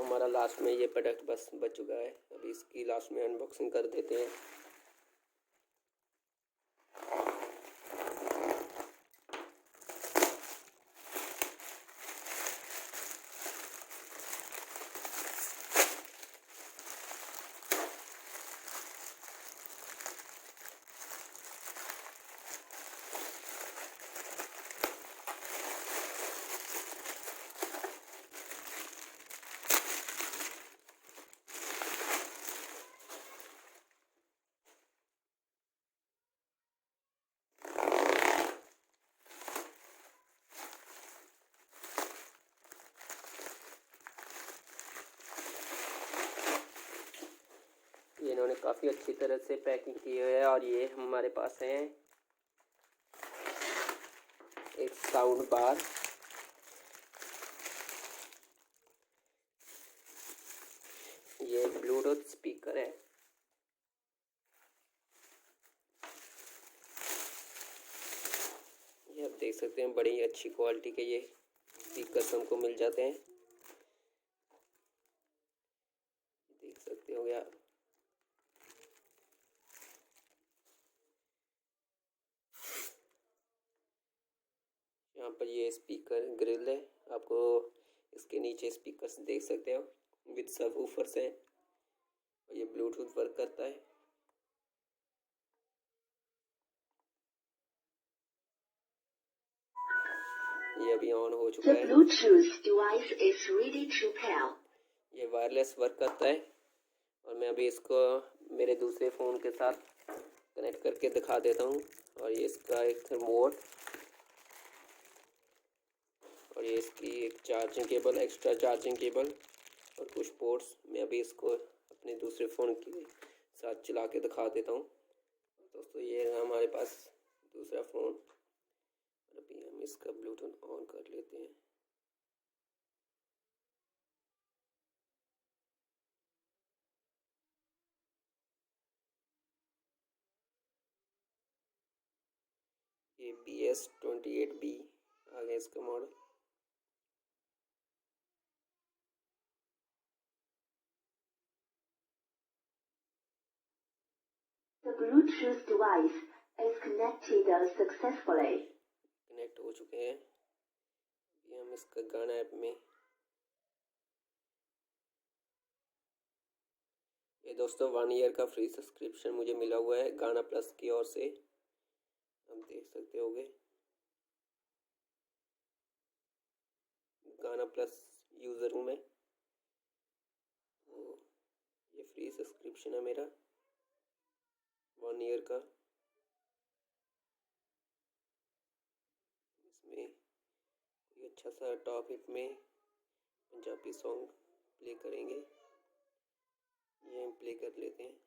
हमारा लास्ट में ये प्रोडक्ट बस बच चुका है। अभी इसकी लास्ट में अनबॉक्सिंग कर देते हैं। ये इन्होंने काफ़ी अच्छी तरह से पैकिंग की है और ये हमारे पास है एक साउंड बार। ये ब्लूटूथ स्पीकर है। ये आप देख सकते हैं बड़ी अच्छी क्वालिटी के ये स्पीकर हमको मिल जाते हैं, देख सकते हो आप। यहाँ पर ये स्पीकर ग्रिल है, आपको इसके नीचे स्पीकर्स देख सकते हो विद सबवूफर्स हैं और ये ब्लूटूथ वर्क करता है। ये अभी ऑन हो चुका है। ये वायरलेस वर्क करता है और मैं अभी इसको मेरे दूसरे फ़ोन के साथ कनेक्ट करके दिखा देता हूँ। और ये इसका एक रिमोट और ये इसकी एक charging cable, extra charging cable और कुछ पोर्ट्स। मैं अभी इसको अपने दूसरे फ़ोन के साथ चला के दिखा देता हूँ। दोस्तों ये है हमारे पास दूसरा फ़ोन। अभी हम इसका ब्लूटूथ ऑन कर लेते हैं। ये BS28B आ गया इसका model. The Bluetooth device is connected successfully. Connect हो चुके हैं। ये हम इसका गाना ऐप में, ये दोस्तों 1 ईयर का फ्री सब्सक्रिप्शन मुझे मिला हुआ है गाना प्लस की ओर से, आप देख सकते होगे। गाना प्लस यूज़र हूँ मैं, तो ये फ्री सब्सक्रिप्शन है मेरा 1 ईयर का। इसमें कोई अच्छा सा टॉपिक में पंजाबी सॉन्ग प्ले करेंगे, ये हम प्ले कर लेते हैं।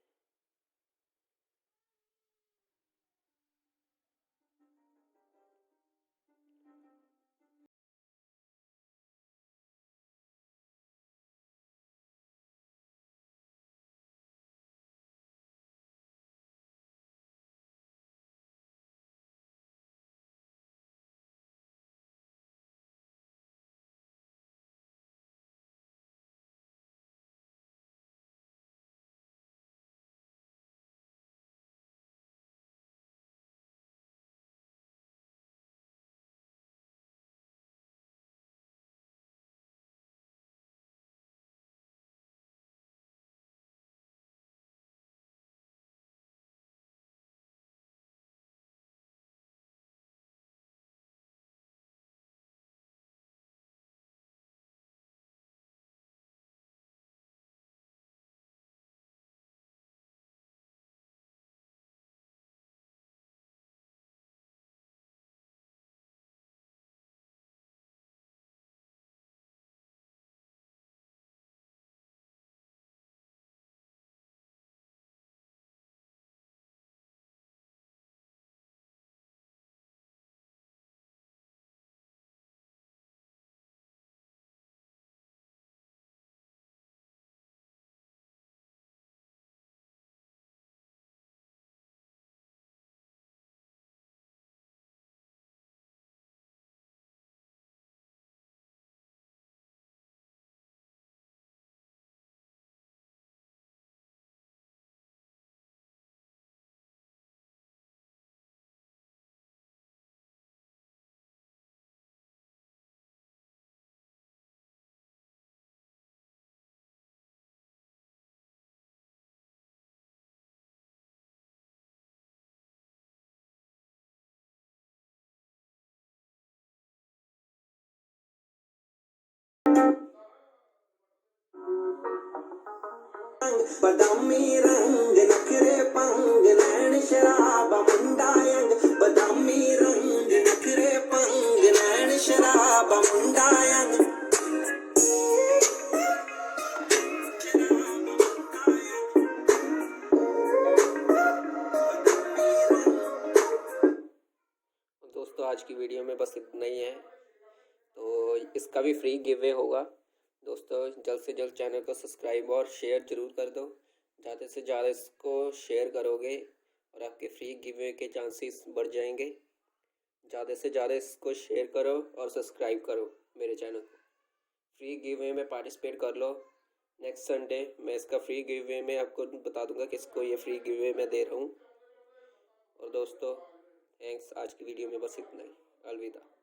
बदामी रंग नखरे पंग नैन शराबा मुंडा यंग बदामी रंग नखरे पंग नैन शराबा मुंडा यंग। दोस्तों आज की वीडियो में बस इतना ही है, तो इसका भी फ्री गिव अवे होगा। दोस्तों जल्द से जल्द चैनल को सब्सक्राइब और शेयर ज़रूर कर दो। ज़्यादा से ज़्यादा इसको शेयर करोगे और आपके फ्री गिव अवे के चांसेस बढ़ जाएंगे। ज़्यादा से ज़्यादा इसको शेयर करो और सब्सक्राइब करो मेरे चैनल को। फ्री गिव अवे में पार्टिसिपेट कर लो। नेक्स्ट संडे मैं इसका फ्री गिव अवे में आपको बता दूंगा किसको ये फ्री गिव अवे मैं दे रहा हूँ। और दोस्तों थैंक्स, आज की वीडियो में बस इतना ही। अलविदा।